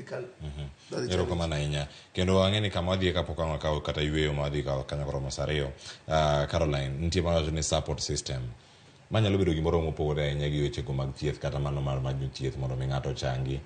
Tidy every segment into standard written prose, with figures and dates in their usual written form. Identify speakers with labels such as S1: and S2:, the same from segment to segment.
S1: medical.
S2: Ero kama na inya. Kendo angeni kama wadhi kapok ang'akaw kata yweyo ma wadhi kanya koro masario. Caroline, nitie mana ni support system. Manyalo bedo gimoro mopogore ahinya gi weche go mag thieth kata mano mar mag thieth mondo mi ng'ato changi.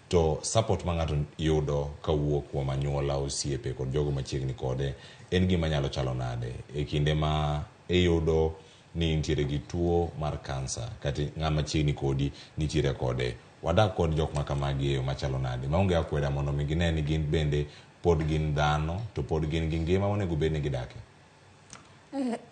S2: To support ma ng'ato yudo kawuok kuom anyuola, osiepe kod jogo machiegni kode en gima nyalo chalo nade e kinde ma iyudo ni nitiere gi tuo mar kansa kata ng'ama chiegni kodi nitiere kode. Wadak kod jok ma kamagi machalo nade maonge akweda mondo mi gine ni gin bende pod gin dhano to pod gin gi ngima onego bed ni gidake.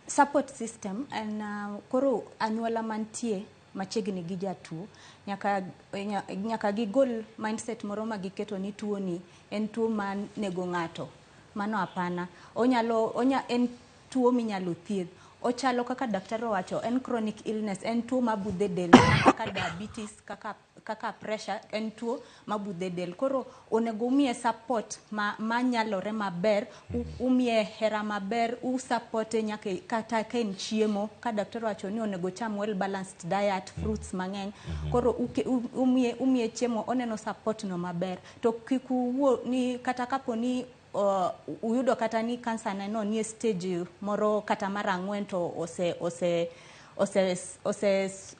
S3: Support system en koro anyuola mantie machiegni gi jatuo nyaka gigol mindset moro ma giketo ni tuo ni en tuo ma nego ng'ato. Mano apana. En tuo minyalo thiedh. Ochalo kaka daktari owacho, en chronic illness, en tuo mabudhe del kaka diabetes, kaka pressure, en tuo mabudhe del. Koro onego umie support manyalore maber, umie hera maber, supporte nyaka kata ka en chiemo, ka daktari owacho ni onego cham well balanced diet, fruits mang'eny. Koro umie chiemo, oneno support no maber. To kik uwuo ni kata kapo ni uyudo kata ni kansa neno ni stage moro kata mar 4 to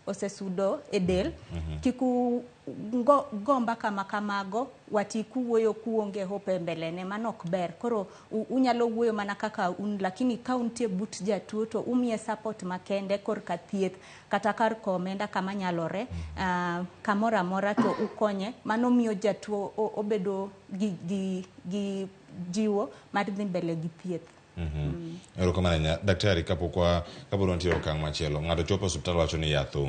S3: ose sudo e del, kiku gomba kamago wati kuwuoyo kuonge hope mbelene manok ber. Koro unyalo wuoyo mana kaka lakini ka untie but jatuo to umie support makende korka thieth kata kar komenda kama nyalore kamora mora to ukonye. Mano miyo jatuo obedo gi jiwo mar dhi mbele gi thieth.
S2: Ero kama daktari kapo nitiere okang' machielo ng'ato chopo osiptal wacho ni yath onge.